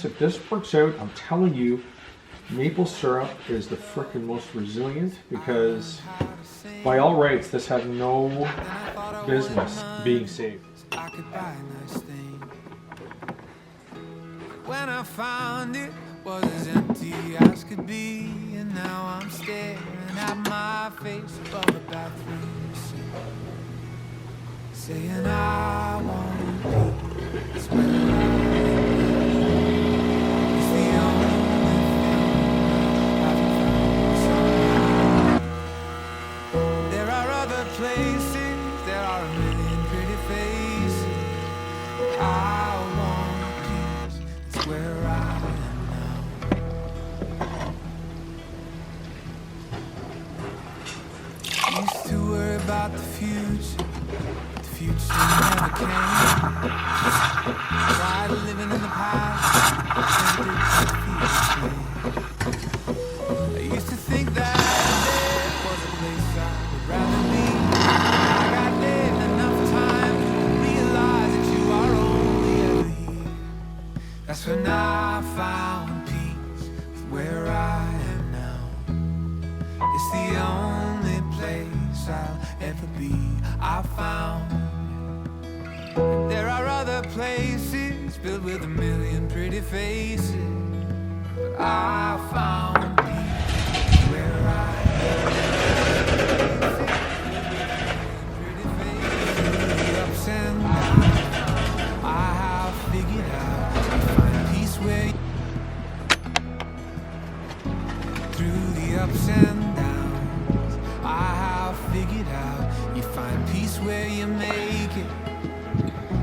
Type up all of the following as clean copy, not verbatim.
If this works out, I'm telling you, maple syrup is the frickin' most resilient, because by all rights, this had no business being saved. I could buy a nice thing. When I found it, was as empty as could be, and now I'm staring at my face above the bathroom sink, saying I want peace. It's where it's the only thing I've found. There are other places, there are a million pretty faces. I want peace. It's where I am now. Used to worry about the future, but the future never came. Tried living in the past, pretended to feel the same. I used to think that there was a place I would rather be. I got lived enough time to realize that you are only ever here. That's when I found peace, with where I am now. It's the only place I'll ever be. I found there are other places filled with a million pretty faces, but I found peace where I am. Pretty faces, the ups and downs, I have figured out you find peace where through the ups and downs, I have figured out you find peace where you make it.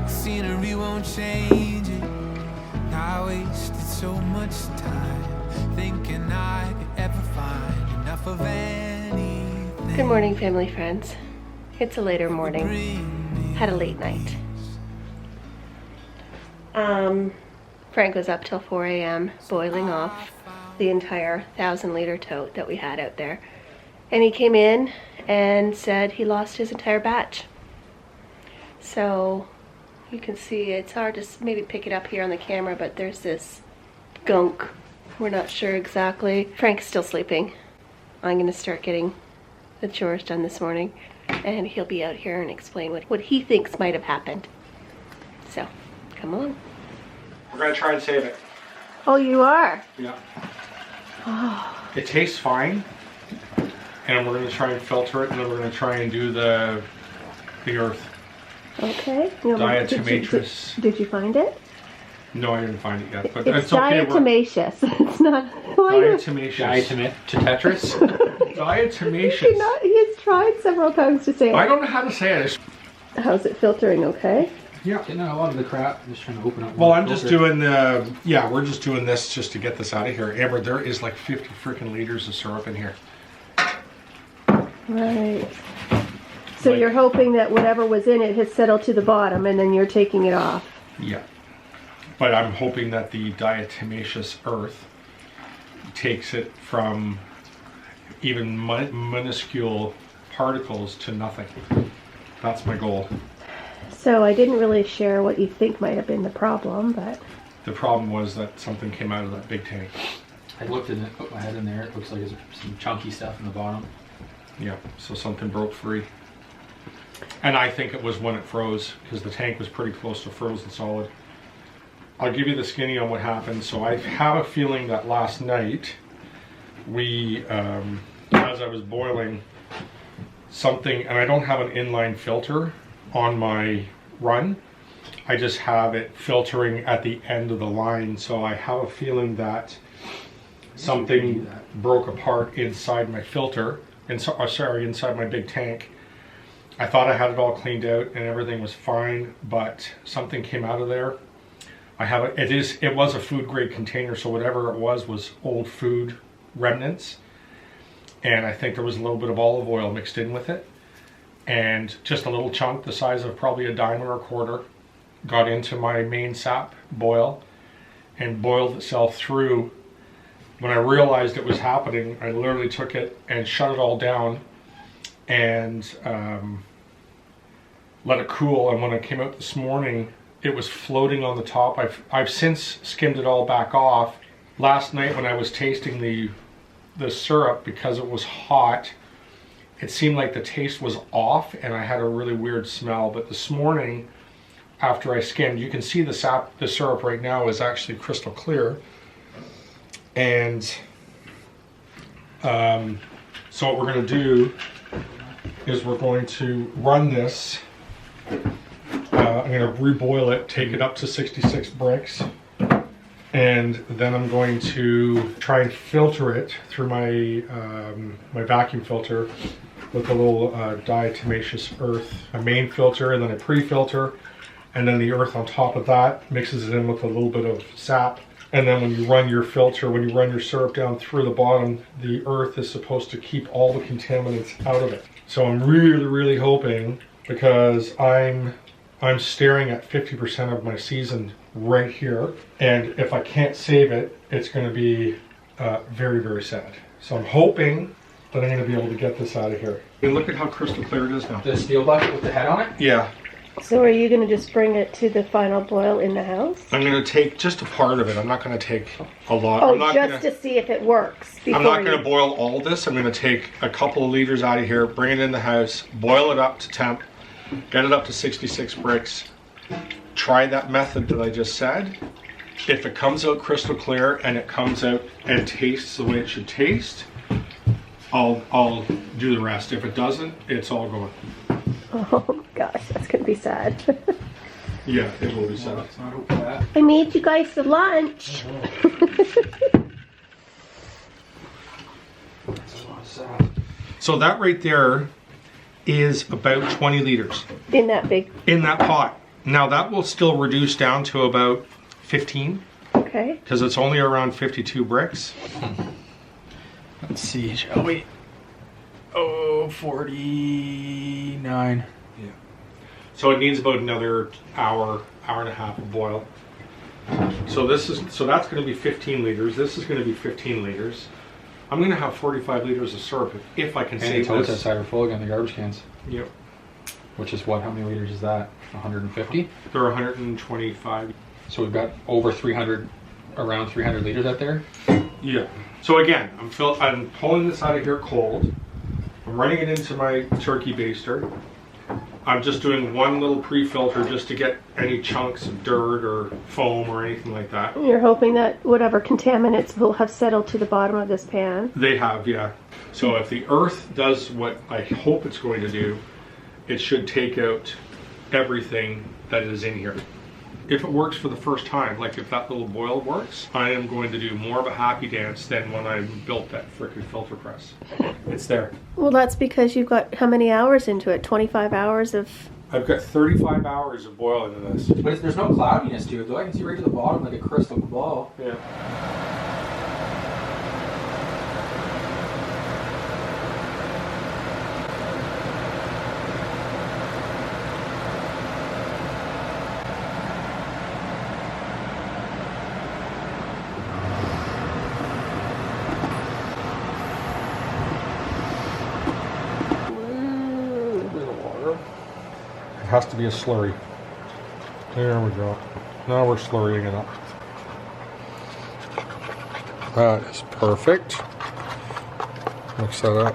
Scenery won't change it. I wasted so much time thinking I could ever find enough of anything. Good morning, family friends. It's a later morning. Had a late night. Frank was up till 4 a.m. boiling off the entire 1,000-liter tote that we had out there. And he came in and said he lost his entire batch. So you can see it's hard to maybe pick it up here on the camera, but there's this gunk. We're not sure exactly. Frank's still sleeping. I'm gonna start getting the chores done this morning, and he'll be out here and explain what he thinks might have happened. So, come along. We're gonna try and save it. Oh, you are? Yeah. Oh. It tastes fine, and we're gonna try and filter it, and then we're gonna try and do the earth. Okay. Diatomaceous. Did you find it? No, I didn't find it yet, but It's it's okay. diatomaceous. It's not. Diatomaceous. Tetris? Diatomaceous. He's tried several times to say it. I don't know how to say it. How's it filtering? Okay. Yeah. Getting out a lot of the crap. I'm just trying to open up. Well, I'm just doing the. Yeah, we're just doing this just to get this out of here. Amber, there is like 50 freaking liters of syrup in here. Right. So you're hoping that whatever was in it has settled to the bottom, and then you're taking it off. Yeah. But I'm hoping that the diatomaceous earth takes it from even minuscule particles to nothing. That's my goal. So I didn't really share what you think might have been the problem, but... The problem was that something came out of that big tank. I looked in it, put my head in there. It looks like there's some chunky stuff in the bottom. Yeah, so something broke free. And I think it was when it froze, because the tank was pretty close to frozen solid. I'll give you the skinny on what happened. So I have a feeling that last night, we, as I was boiling something, and I don't have an inline filter on my run, I just have it filtering at the end of the line. So I have a feeling that something broke apart inside my filter, inside my big tank. I thought I had it all cleaned out and everything was fine, but something came out of there. It was a food grade container, so whatever it was old food remnants. And I think there was a little bit of olive oil mixed in with it. And just a little chunk the size of probably a dime or a quarter got into my main sap boil and boiled itself through. When I realized it was happening, I literally took it and shut it all down and let it cool. And when I came out this morning, it was floating on the top. I've since skimmed it all back off. Last night when I was tasting the syrup, because it was hot, it seemed like the taste was off and I had a really weird smell. But this morning, after I skimmed, you can see the syrup right now is actually crystal clear. And so what we're going to do is we're going to run this. I'm going to reboil it, take it up to 66 bricks, and then I'm going to try and filter it through my my vacuum filter with a little diatomaceous earth, a main filter, and then a pre-filter, and then the earth on top of that mixes it in with a little bit of sap. And then when you run your filter, when you run your syrup down through the bottom, the earth is supposed to keep all the contaminants out of it. So I'm really hoping, because I'm staring at 50% of my season right here, and if I can't save it, it's going to be very sad. So I'm hoping that I'm going to be able to get this out of here. And look at how crystal clear it is now. The steel bucket with the head on it? Yeah. So are you going to just bring it to the final boil in the house? I'm going to take just a part of it. I'm not going to take a lot. Oh, I'm not just to see if it works. I'm not going to boil all this. I'm going to take a couple of liters out of here, bring it in the house, boil it up to temp, get it up to 66 bricks, try that method that I just said. If it comes out crystal clear and it comes out and tastes the way it should taste, I'll do the rest. If it doesn't, it's all going. Oh gosh, that's going to be sad. Yeah, it will be sad. Let's not open that. I made you guys the lunch. That's a lot of salad. So that right there is about 20 liters In that big, in that pot. Now that will still reduce down to about 15 okay. because it's only around 52 bricks. Let's see, shall we? Oh, 49. Yeah. So it needs about another hour and a half of boil. So that's going to be 15 liters. This is going to be 15 liters. I'm going to have 45 liters of syrup if I can And the save totes this. outside are full again, the garbage cans. Yep. Which is what? How many liters is that? 150? They're 125. So we've got over 300, around 300 liters out there. Yeah. So again, I'm pulling this out of here cold. I'm running it into my turkey baster. I'm just doing one little pre-filter just to get any chunks of dirt or foam or anything like that. You're hoping that whatever contaminants will have settled to the bottom of this pan. They have, yeah. So if the earth does what I hope it's going to do, it should take out everything that is in here. If it works for the first time, like if that little boil works, I am going to do more of a happy dance than when I built that frickin' filter press. It's there. Well, that's because you've got how many hours into it? 25 hours of... I've got 35 hours of boiling in this. But there's no cloudiness to it, though. I can see right to the bottom like a crystal ball. Yeah. It has to be a slurry. There we go. Now we're slurrying it up. That is perfect. Mix that up.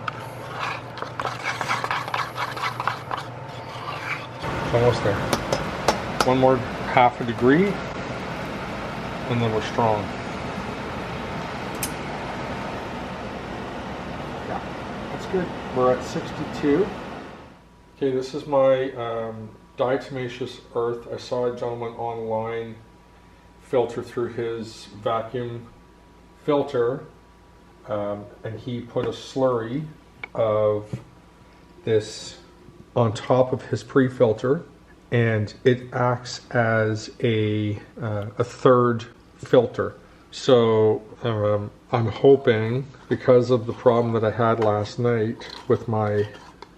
It's almost there. One more half a degree, and then we're strong. Yeah, that's good. We're at 62. Okay, this is my diatomaceous earth. I saw a gentleman online filter through his vacuum filter, and he put a slurry of this on top of his pre-filter, and it acts as a third filter. So I'm hoping, because of the problem that I had last night with my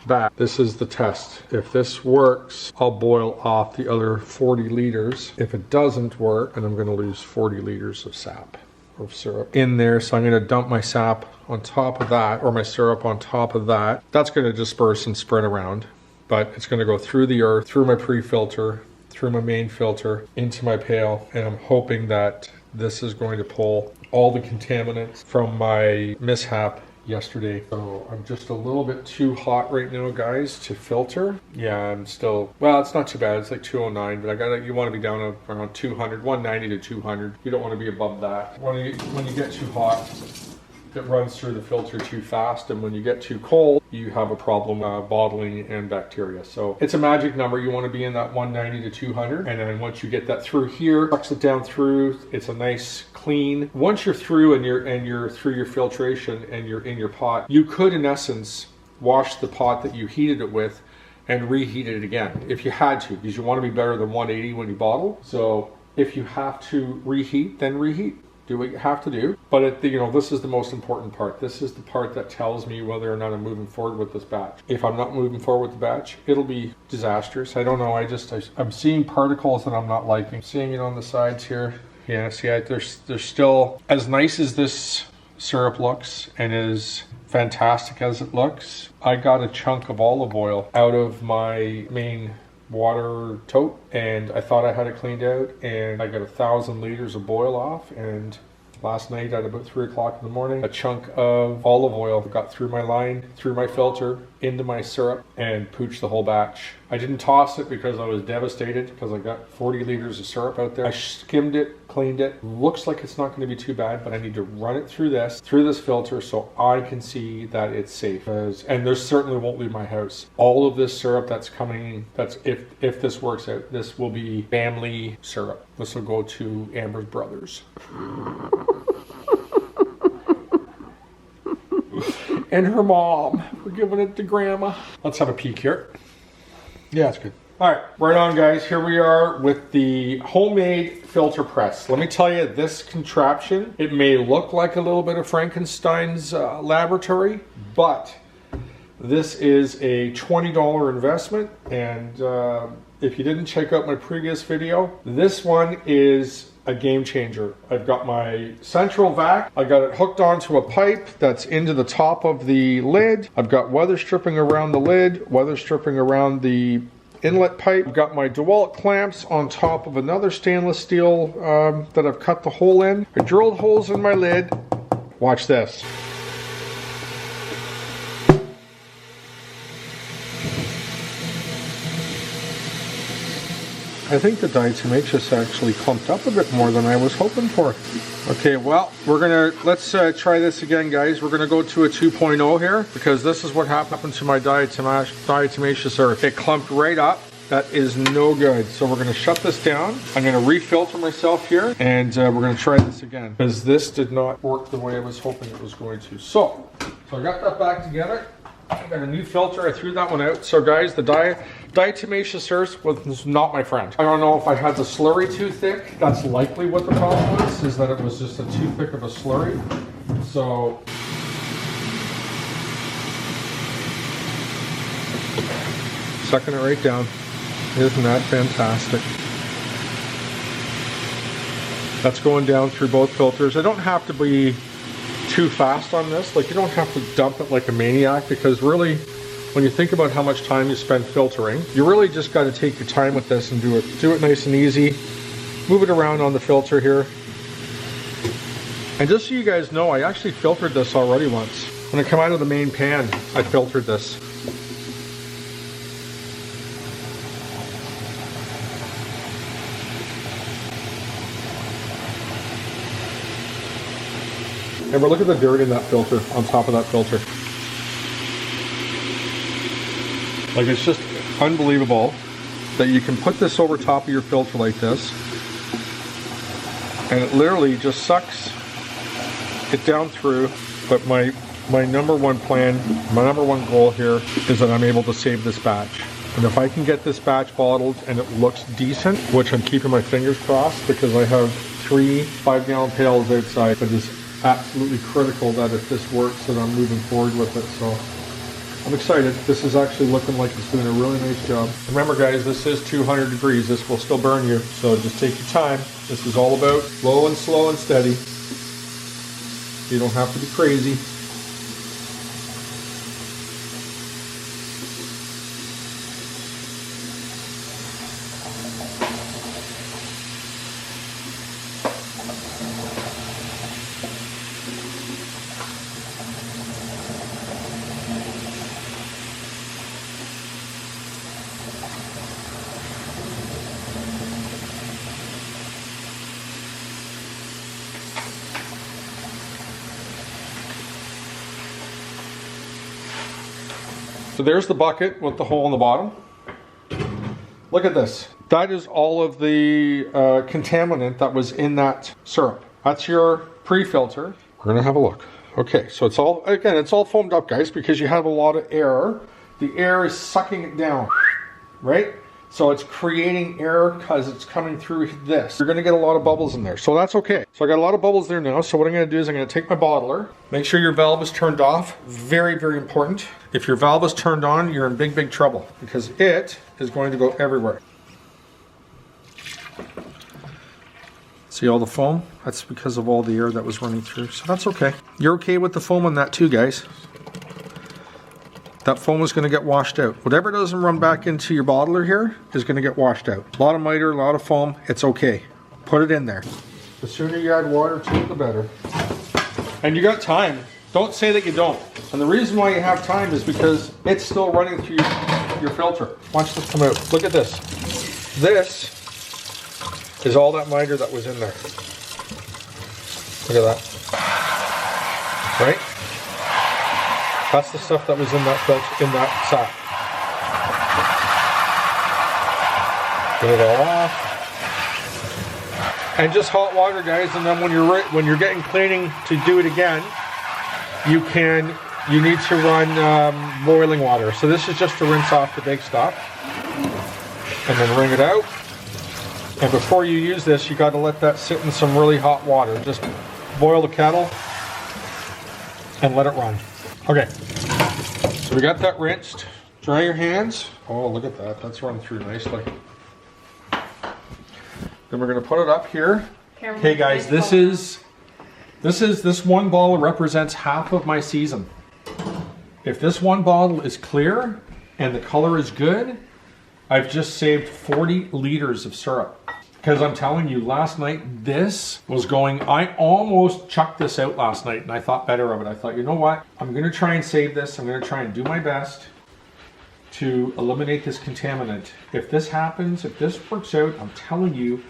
back, this is the test. If this works, I'll boil off the other 40 liters. If it doesn't work, then I'm going to lose 40 liters of sap, of syrup in there. So I'm going to dump my sap on top of that, or my syrup on top of that. That's going to disperse and spread around, but it's going to go through the earth, through my pre-filter, through my main filter into my pail, and I'm hoping that this is going to pull all the contaminants from my mishap yesterday. So I'm just a little bit too hot right now, guys, to filter. Yeah, I'm still, well, it's not too bad. It's like 209, but you want to be down around 200, 190 to 200. You don't want to be above that. When you get too hot, it runs through the filter too fast, and when you get too cold, you have a problem bottling and bacteria. So it's a magic number. You want to be in that 190 to 200, and then once you get that through here, sucks it down through. It's a nice clean. Once you're through and you're through your filtration and you're in your pot, you could in essence wash the pot that you heated it with and reheat it again if you had to, because you want to be better than 180 when you bottle. So if you have to reheat, then reheat. Do what you have to do, but this is the most important part. This is the part that tells me whether or not I'm moving forward with this batch. If I'm not moving forward with the batch, it'll be disastrous. I don't know. I'm seeing particles that I'm not liking. Seeing it on the sides here. Yeah, see, there's still, as nice as this syrup looks and as fantastic as it looks, I got a chunk of olive oil out of my main water tote, and I thought I had it cleaned out, and I got 1,000 liters of boil off, and last night at about 3 o'clock in the morning, a chunk of olive oil got through my line, through my filter, into my syrup, and pooched the whole batch. I didn't toss it because I was devastated because I got 40 liters of syrup out there. I skimmed it, cleaned it. Looks like it's not going to be too bad, but I need to run it through this filter so I can see that it's safe. And there certainly won't leave my house. All of this syrup that's coming, if this works out, this will be FAMLEE syrup. This will go to Amber's brothers. And her mom. We're giving it to Grandma. Let's have a peek here. Yeah, it's good. All right, right on, guys. Here we are with the homemade filter press. Let me tell you, this contraption, it may look like a little bit of Frankenstein's laboratory, but this is a $20 investment. And if you didn't check out my previous video, this one is a game changer. I've got my central vac. I got it hooked onto a pipe that's into the top of the lid. I've got weather stripping around the lid, weather stripping around the inlet pipe. I've got my DeWalt clamps on top of another stainless steel that I've cut the hole in. I drilled holes in my lid. Watch this. I think the diatomaceous actually clumped up a bit more than I was hoping for. Okay, well, let's try this again, guys. We're gonna go to a 2.0 here, because this is what happened to my diatomaceous earth. It clumped right up. That is no good. So we're gonna shut this down. I'm gonna refilter myself here, and we're gonna try this again, because this did not work the way I was hoping it was going to. So I got that back together. I got a new filter. I threw that one out. So guys, the diatomaceous earth was not my friend. I don't know if I had the slurry too thick. That's likely what the problem was, is that it was just a too thick of a slurry. So sucking it right down. Isn't that fantastic? That's going down through both filters. I don't have to be too fast on this. Like, you don't have to dump it like a maniac, because really, when you think about how much time you spend filtering, you really just got to take your time with this and do it nice and easy. Move it around on the filter here. And just so you guys know, I actually filtered this already once. When I come out of the main pan, I filtered this. And look at the dirt in that filter, on top of that filter. Like, it's just unbelievable that you can put this over top of your filter like this, and it literally just sucks it down through. But my number one plan, my number one goal here is that I'm able to save this batch. And if I can get this batch bottled and it looks decent, which I'm keeping my fingers crossed, because I have 3 5-gallon pails outside, but it's absolutely critical that if this works, that I'm moving forward with it. So I'm excited. This is actually looking like it's doing a really nice job. Remember, guys, this is 200 degrees. This will still burn you, so just take your time. This is all about low and slow and steady. You don't have to be crazy. So there's the bucket with the hole in the bottom. Look at this. That is all of the contaminant that was in that syrup. That's your pre-filter. We're gonna have a look. Okay, so it's all, again, it's all foamed up, guys, because you have a lot of air. The air is sucking it down, right? So it's creating air because it's coming through this. You're gonna get a lot of bubbles in there, so that's okay. So I got a lot of bubbles there now, so what I'm gonna do is I'm gonna take my bottler, make sure your valve is turned off, very, very important. If your valve is turned on, you're in big, big trouble because it is going to go everywhere. See all the foam? That's because of all the air that was running through, so that's okay. You're okay with the foam on that too, guys. That foam is going to get washed out. Whatever doesn't run back into your bottler here is going to get washed out. A lot of miter, a lot of foam, it's okay. Put it in there. The sooner you add water to it, the better. And you got time. Don't say that you don't. And the reason why you have time is because it's still running through your filter. Watch this come out. Look at this. This is all that miter that was in there. Look at that. Right? That's the stuff that was in that filter, in that sack. Get it all off. And just hot water, guys. And then when you're getting cleaning to do it again, you need to run boiling water. So this is just to rinse off the big stuff, and then wring it out. And before you use this, you got to let that sit in some really hot water. Just boil the kettle and let it run. Okay, so we got that rinsed. Dry your hands. Oh, look at that. That's run through nicely. Then we're going to put it up here. Okay, guys, this one bottle represents half of my season. If this one bottle is clear and the color is good, I've just saved 40 liters of syrup. Because I'm telling you, last night, this was going, I almost chucked this out last night and I thought better of it. I thought, you know what? I'm going to try and save this. I'm going to try and do my best to eliminate this contaminant. If this happens, if this works out, I'm telling you,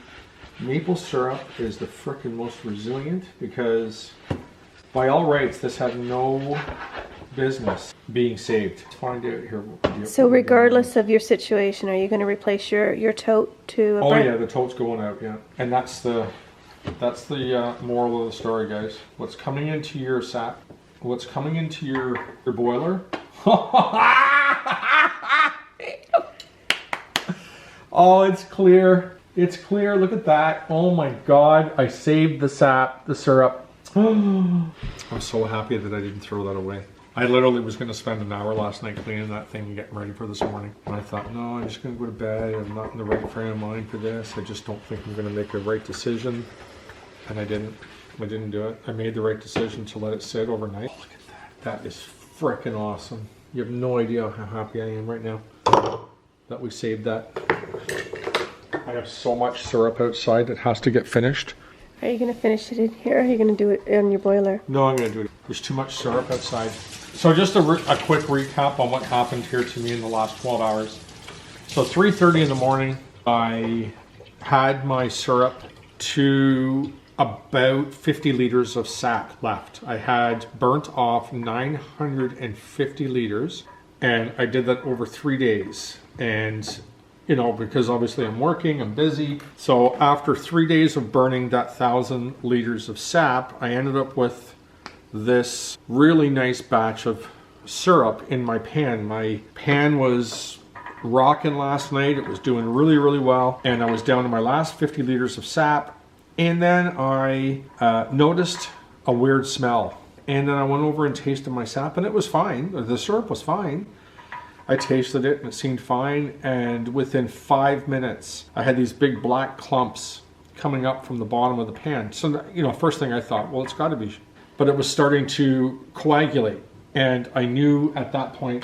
maple syrup is the frickin' most resilient because by all rights, this had no business being saved. Let's find out here. So regardless of your situation, are you going to replace your tote to a yeah, the tote's going out, yeah. And that's the moral of the story, guys. What's coming into your sap, what's coming into your boiler. Oh, it's clear. It's clear. Look at that. Oh my God. I saved the sap, the syrup. I'm so happy that I didn't throw that away. I literally was going to spend an hour last night cleaning that thing and getting ready for this morning. And I thought, no, I'm just going to go to bed. I'm not in the right frame of mind for this. I just don't think I'm going to make a right decision. And I didn't. I didn't do it. I made the right decision to let it sit overnight. Oh, look at that. That is freaking awesome. You have no idea how happy I am right now that we saved that. I have so much syrup outside that has to get finished. Are you going to finish it in here or are you going to do it in your boiler? No, I'm going to do it. There's too much syrup outside. So just a quick recap on what happened here to me in the last 12 hours. So 3:30 in the morning, I had my syrup to about 50 liters of sap left. I had burnt off 950 liters and I did that over 3 days. And you know, because obviously I'm working, I'm busy. So after 3 days of burning that 1,000 liters of sap, I ended up with this really nice batch of syrup in my pan. My pan was rocking last night. It was doing really, really well. And I was down to my last 50 liters of sap. And then I noticed a weird smell. And then I went over and tasted my sap and it was fine. The syrup was fine. I tasted it and it seemed fine, and within 5 minutes I had these big black clumps coming up from the bottom of the pan. So, you know, first thing I thought, well, it's got to be, but it was starting to coagulate, and I knew at that point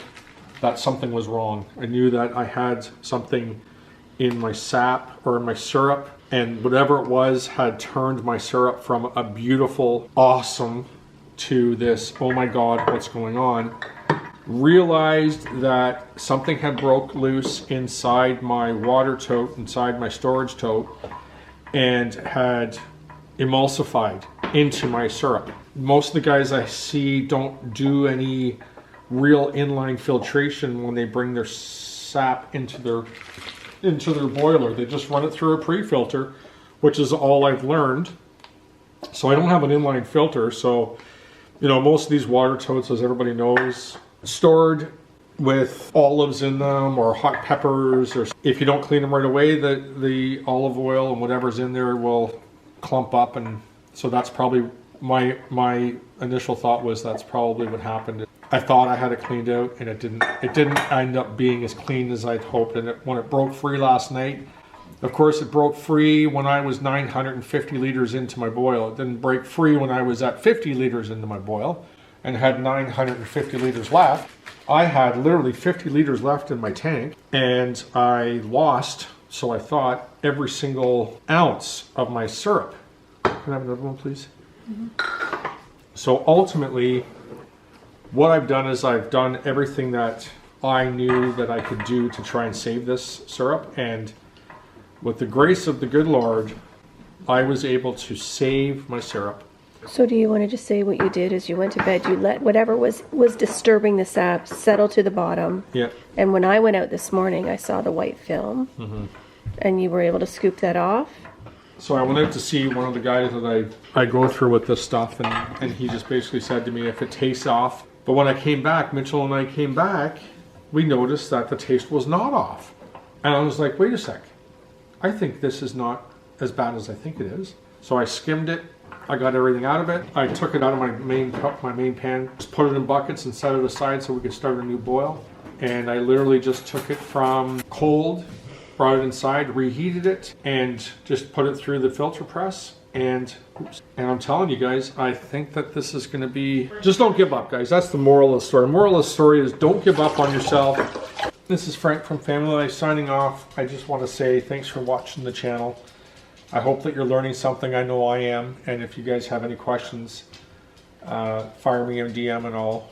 that something was wrong. I knew that I had something in my sap or in my syrup, and whatever it was had turned my syrup from a beautiful, awesome to this, oh my God, what's going on? Realized that something had broke loose inside my water tote, inside my storage tote, and had emulsified into my syrup. Most of the guys I see don't do any real inline filtration when they bring their sap into their boiler. They just run it through a pre-filter, which is all I've learned. So I don't have an inline filter. So, you know, most of these water totes, as everybody knows, stored with olives in them or hot peppers, or if you don't clean them right away, the olive oil and whatever's in there will clump up, and so that's probably my initial thought was that's probably what happened. I thought I had it cleaned out, and it didn't end up being as clean as I'd hoped. And when it broke free last night, of course it broke free when I was 950 liters into my boil. It didn't break free when I was at 50 liters into my boil and had 950 liters left. I had literally 50 liters left in my tank, and I lost, so I thought, every single ounce of my syrup. Can I have another one, please? Mm-hmm. So ultimately, what I've done is I've done everything that I knew that I could do to try and save this syrup, and with the grace of the good Lord, I was able to save my syrup. So do you want to just say what you did is you went to bed, you let whatever was disturbing the sap settle to the bottom. Yeah. And when I went out this morning, I saw the white film. Mm-hmm. And you were able to scoop that off? So I went out to see one of the guys that I go through with this stuff, and he just basically said to me, if it tastes off. But when I came back, Mitchell and I came back, we noticed that the taste was not off. And I was like, wait a sec. I think this is not as bad as I think it is. So I skimmed it. I got everything out of it. I took it out of my main pan, just put it in buckets and set it aside so we could start a new boil. And I literally just took it from cold, brought it inside, reheated it, and just put it through the filter press. And I'm telling you guys, I think that this is going to be... Just don't give up, guys. That's the moral of the story. Moral of the story is don't give up on yourself. This is Frank from FAMLEE signing off. I just want to say thanks for watching the channel. I hope that you're learning something. I know I am. And if you guys have any questions, fire me a DM and I'll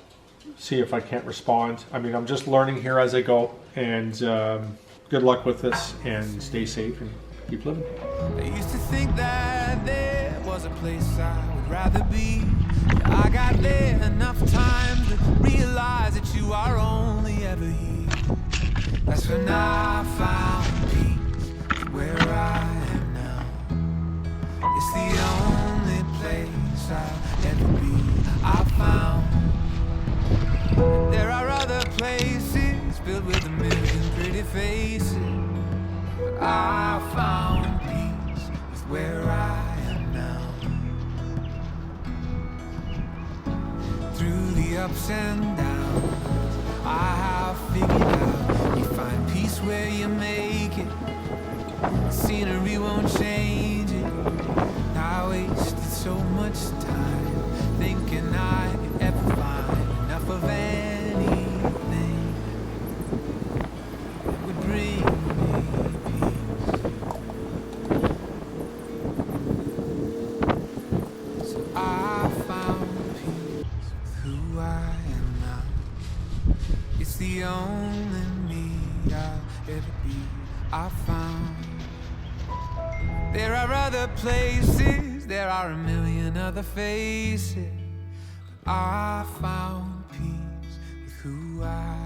see if I can't respond. I mean, I'm just learning here as I go. And good luck with this, and stay safe and keep living. I used to think that there was a place I would rather be. I got there enough times to realize that you are only ever here. That's when I found peace where I am now. It's the only place I'll ever be. I found there are other places filled with a million pretty faces, but I found peace with where I am now. Through the ups and downs, I have figured out you find peace where you make it. Scenery won't change it. I wasted so much time thinking I could ever find enough of anything that would bring me peace. So I found peace with who I am now. It's the only me I'll ever be. I found there are other places, there are a million other faces, but I found peace with who I am.